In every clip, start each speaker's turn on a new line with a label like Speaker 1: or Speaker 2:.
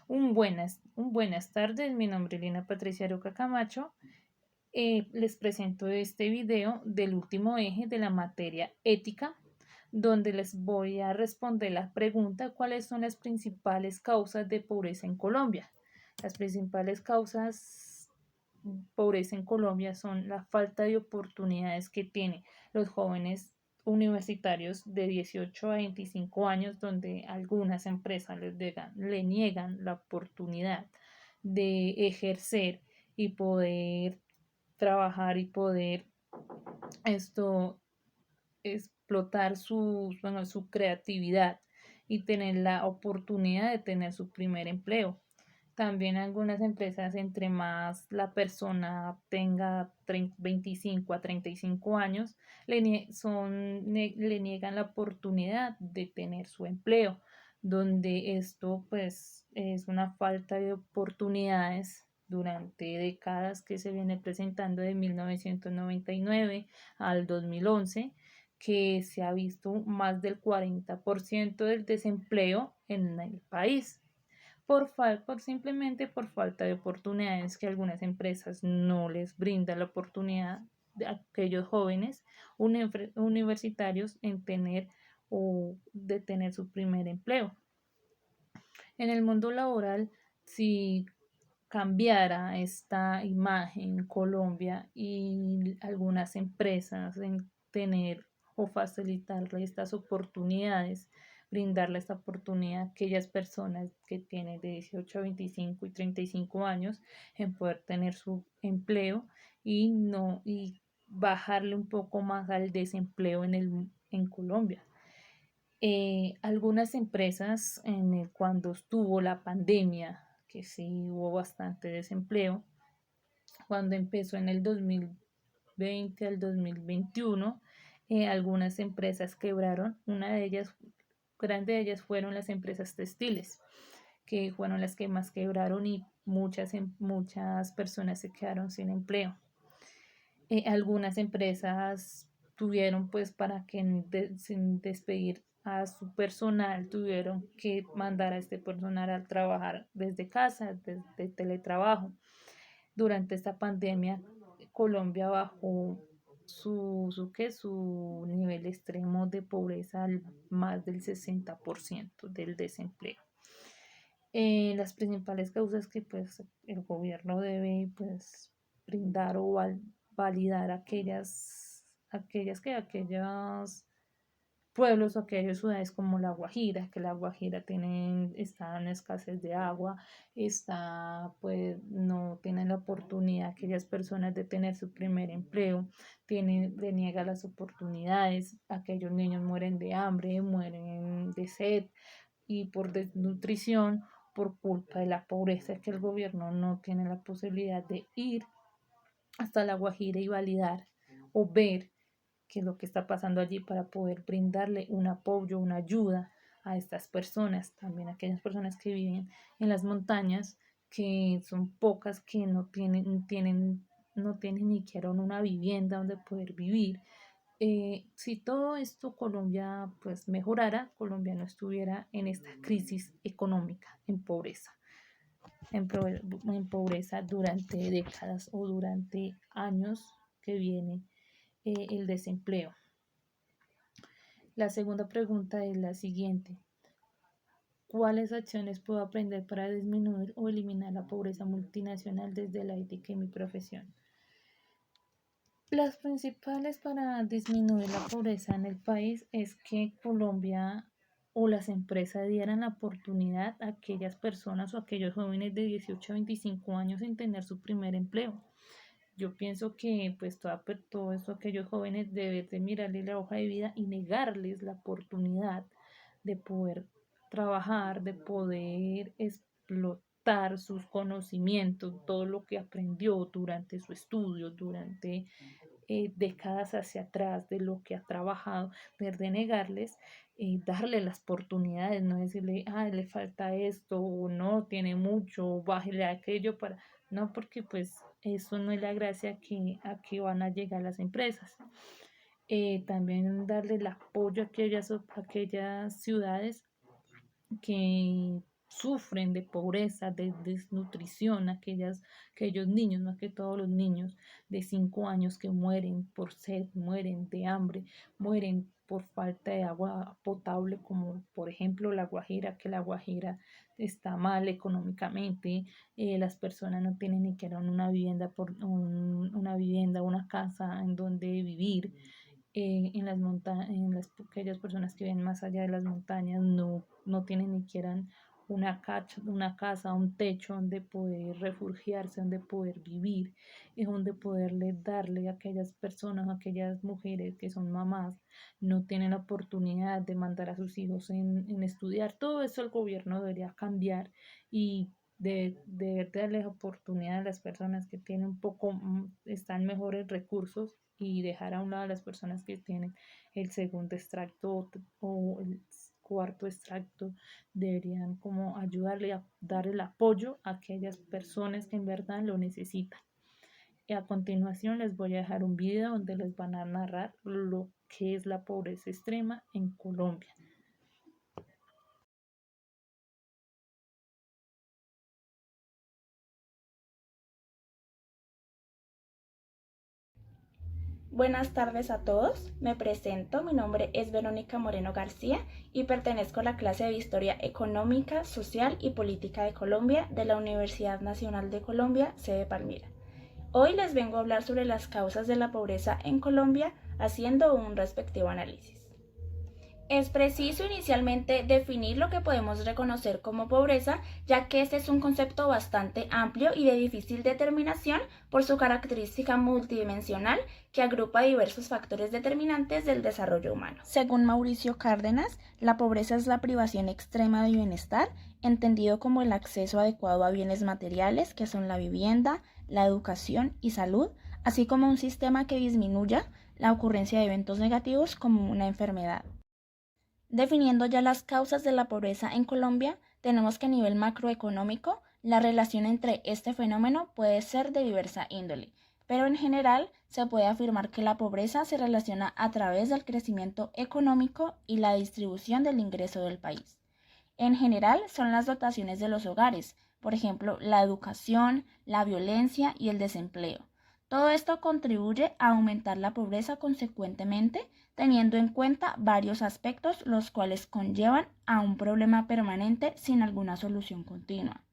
Speaker 1: Buenas tardes, mi nombre es Lina Patricia Aroca Camacho. Les presento este video del último eje de la materia ética, donde les voy a responder la pregunta: ¿cuáles son las principales causas de pobreza en Colombia? Las principales causas de pobreza en Colombia son la falta de oportunidades que tienen los jóvenes universitarios de 18 a 25 años, donde algunas empresas le niegan la oportunidad de ejercer y poder trabajar y poder esto explotar su creatividad y tener la oportunidad de tener su primer empleo. También algunas empresas, entre más la persona tenga 25 a 35 años, le niegan la oportunidad de tener su empleo, donde esto pues es una falta de oportunidades durante décadas que se viene presentando de 1999 al 2011, que se ha visto más del 40% del desempleo en el país simplemente por falta de oportunidades, que algunas empresas no les brindan la oportunidad de aquellos jóvenes universitarios en tener o de tener su primer empleo. En el mundo laboral, si cambiara esta imagen en Colombia y algunas empresas en tener o facilitarle estas oportunidades, brindarle esta oportunidad a aquellas personas que tienen de 18 a 25 y 35 años en poder tener su empleo y bajarle un poco más al desempleo en Colombia. Algunas empresas cuando estuvo la pandemia, que sí hubo bastante desempleo, cuando empezó en el 2020 al 2021, algunas empresas quebraron. Grande de ellas fueron las empresas textiles, que fueron las que más quebraron y muchas personas se quedaron sin empleo. Algunas empresas tuvieron pues para que sin despedir a su personal, tuvieron que mandar a este personal a trabajar desde casa, desde teletrabajo. Durante esta pandemia, Colombia bajó su nivel extremo de pobreza al más del 60% del desempleo. Las principales causas que pues el gobierno debe pues brindar o validar aquellos pueblos o aquellas ciudades como La Guajira, que La Guajira está en escasez de agua, pues no tienen la oportunidad aquellas personas de tener su primer empleo, le niega las oportunidades, aquellos niños mueren de hambre, mueren de sed y por desnutrición por culpa de la pobreza, que el gobierno no tiene la posibilidad de ir hasta La Guajira y validar o ver qué es lo que está pasando allí para poder brindarle un apoyo, una ayuda a estas personas, también a aquellas personas que viven en las montañas, que son pocas, que no tienen ni siquiera una vivienda donde poder vivir. Si todo esto Colombia pues mejorara, Colombia no estuviera en esta crisis económica, en pobreza durante décadas o durante años que viene el desempleo. La segunda pregunta es la siguiente: ¿cuáles acciones puedo aprender para disminuir o eliminar la pobreza multinacional desde la ética y mi profesión? Las principales para disminuir la pobreza en el país es que Colombia o las empresas dieran la oportunidad a aquellas personas o aquellos jóvenes de 18 a 25 años en tener su primer empleo. Yo pienso que pues todo eso aquellos jóvenes deben de mirarles la hoja de vida y negarles la oportunidad de poder trabajar, de poder explotar sus conocimientos, todo lo que aprendió durante su estudio, durante décadas hacia atrás, de lo que ha trabajado, de negarles, darle las oportunidades, no decirle, le falta esto, o no, tiene mucho, o bájele aquello no, porque pues eso no es la gracia a que van a llegar las empresas. También darle el apoyo a aquellas ciudades que sufren de pobreza, de desnutrición, aquellos niños, más que todos los niños de 5 años que mueren por sed, mueren de hambre, mueren por falta de agua potable, como por ejemplo La Guajira, que La Guajira está mal económicamente, las personas no tienen ni siquiera una vivienda, una vivienda, una casa en donde vivir. Aquellas personas que viven más allá de las montañas no tienen ni siquiera una casa, un techo donde poder refugiarse, donde poder vivir, y donde poderle darle a aquellas personas, a aquellas mujeres que son mamás, no tienen la oportunidad de mandar a sus hijos en estudiar. Todo eso el gobierno debería cambiar y de darles oportunidad a las personas que tienen están mejores recursos y dejar a un lado a las personas que tienen el segundo extracto o el cuarto extracto. Deberían como ayudarle a dar el apoyo a aquellas personas que en verdad lo necesitan. Y a continuación les voy a dejar un video donde les van a narrar lo que es la pobreza extrema en Colombia.
Speaker 2: Buenas tardes a todos, me presento, mi nombre es Verónica Moreno García y pertenezco a la clase de Historia Económica, Social y Política de Colombia de la Universidad Nacional de Colombia, sede Palmira. Hoy les vengo a hablar sobre las causas de la pobreza en Colombia, haciendo un respectivo análisis. Es preciso inicialmente definir lo que podemos reconocer como pobreza, ya que este es un concepto bastante amplio y de difícil determinación por su característica multidimensional que agrupa diversos factores determinantes del desarrollo humano. Según Mauricio Cárdenas, la pobreza es la privación extrema de bienestar, entendido como el acceso adecuado a bienes materiales, que son la vivienda, la educación y salud, así como un sistema que disminuya la ocurrencia de eventos negativos como una enfermedad. Definiendo ya las causas de la pobreza en Colombia, tenemos que a nivel macroeconómico, la relación entre este fenómeno puede ser de diversa índole, pero en general se puede afirmar que la pobreza se relaciona a través del crecimiento económico y la distribución del ingreso del país. En general son las dotaciones de los hogares, por ejemplo, la educación, la violencia y el desempleo. Todo esto contribuye a aumentar la pobreza consecuentemente, teniendo en cuenta varios aspectos los cuales conllevan a un problema permanente sin alguna solución continua.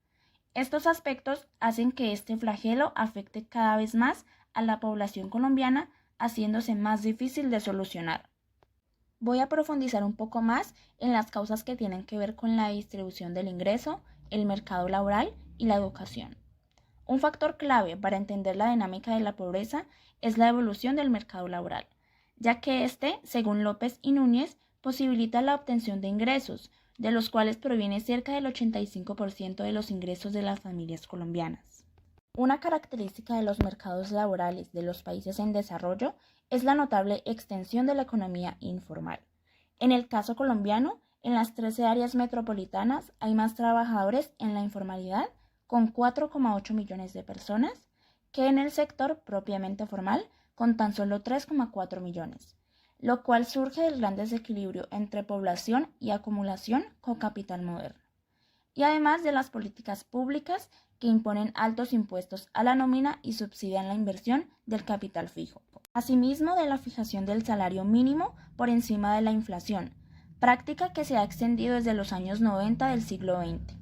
Speaker 2: Estos aspectos hacen que este flagelo afecte cada vez más a la población colombiana, haciéndose más difícil de solucionar. Voy a profundizar un poco más en las causas que tienen que ver con la distribución del ingreso, el mercado laboral y la educación. Un factor clave para entender la dinámica de la pobreza es la evolución del mercado laboral, ya que este, según López y Núñez, posibilita la obtención de ingresos, de los cuales proviene cerca del 85% de los ingresos de las familias colombianas. Una característica de los mercados laborales de los países en desarrollo es la notable extensión de la economía informal. En el caso colombiano, en las 13 áreas metropolitanas hay más trabajadores en la informalidad, con 4,8 millones de personas, que en el sector propiamente formal, con tan solo 3,4 millones, lo cual surge del gran desequilibrio entre población y acumulación con capital moderno, y además de las políticas públicas que imponen altos impuestos a la nómina y subsidian la inversión del capital fijo. Asimismo, de la fijación del salario mínimo por encima de la inflación, práctica que se ha extendido desde los años 90 del siglo XX.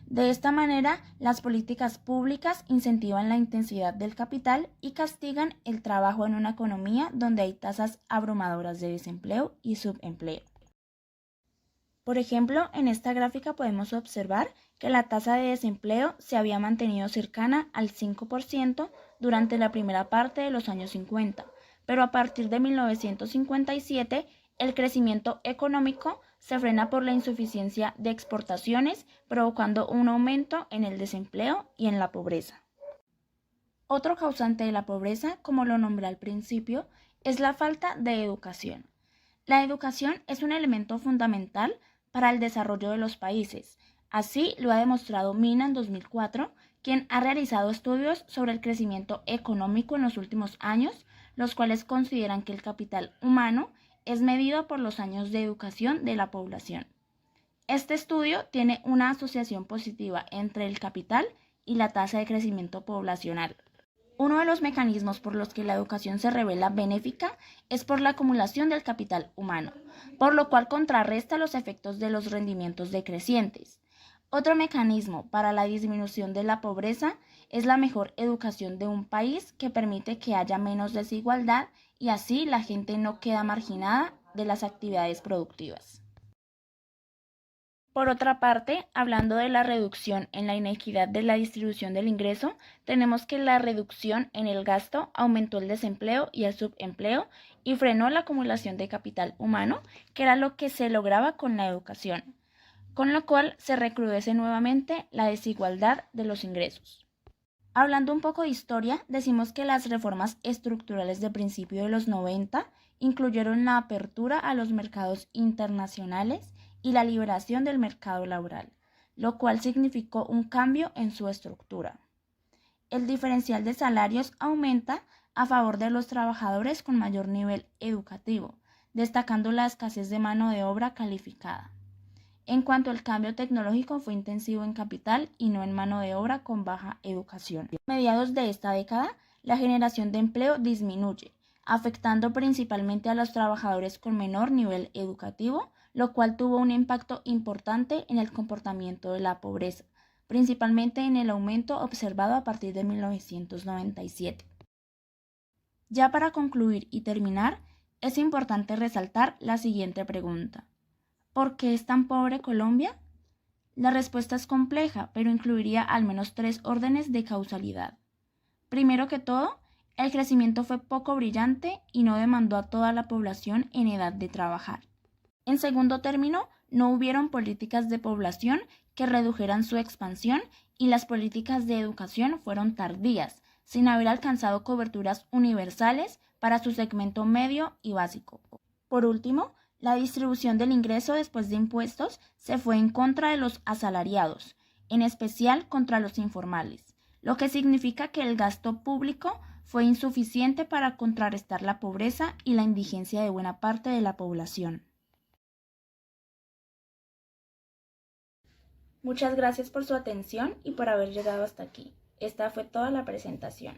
Speaker 2: De esta manera, las políticas públicas incentivan la intensidad del capital y castigan el trabajo en una economía donde hay tasas abrumadoras de desempleo y subempleo. Por ejemplo, en esta gráfica podemos observar que la tasa de desempleo se había mantenido cercana al 5% durante la primera parte de los años 50, pero a partir de 1957 el crecimiento económico se frena por la insuficiencia de exportaciones, provocando un aumento en el desempleo y en la pobreza. Otro causante de la pobreza, como lo nombré al principio, es la falta de educación. La educación es un elemento fundamental para el desarrollo de los países. Así lo ha demostrado Mina en 2004, quien ha realizado estudios sobre el crecimiento económico en los últimos años, los cuales consideran que el capital humano es medido por los años de educación de la población. Este estudio tiene una asociación positiva entre el capital y la tasa de crecimiento poblacional. Uno de los mecanismos por los que la educación se revela benéfica es por la acumulación del capital humano, por lo cual contrarresta los efectos de los rendimientos decrecientes. Otro mecanismo para la disminución de la pobreza es la mejor educación de un país, que permite que haya menos desigualdad y así la gente no queda marginada de las actividades productivas. Por otra parte, hablando de la reducción en la inequidad de la distribución del ingreso, tenemos que la reducción en el gasto aumentó el desempleo y el subempleo y frenó la acumulación de capital humano, que era lo que se lograba con la educación, con lo cual se recrudece nuevamente la desigualdad de los ingresos. Hablando un poco de historia, decimos que las reformas estructurales de principio de los 90 incluyeron la apertura a los mercados internacionales y la liberación del mercado laboral, lo cual significó un cambio en su estructura. El diferencial de salarios aumenta a favor de los trabajadores con mayor nivel educativo, destacando la escasez de mano de obra calificada. En cuanto al cambio tecnológico, fue intensivo en capital y no en mano de obra con baja educación. A mediados de esta década, la generación de empleo disminuye, afectando principalmente a los trabajadores con menor nivel educativo, lo cual tuvo un impacto importante en el comportamiento de la pobreza, principalmente en el aumento observado a partir de 1997. Ya para concluir y terminar, es importante resaltar la siguiente pregunta: ¿por qué es tan pobre Colombia? La respuesta es compleja, pero incluiría al menos 3 órdenes de causalidad. Primero que todo, el crecimiento fue poco brillante y no demandó a toda la población en edad de trabajar. En segundo término, no hubieron políticas de población que redujeran su expansión y las políticas de educación fueron tardías, sin haber alcanzado coberturas universales para su segmento medio y básico. Por último, la distribución del ingreso después de impuestos se fue en contra de los asalariados, en especial contra los informales, lo que significa que el gasto público fue insuficiente para contrarrestar la pobreza y la indigencia de buena parte de la población. Muchas gracias por su atención y por haber llegado hasta aquí. Esta fue toda la presentación.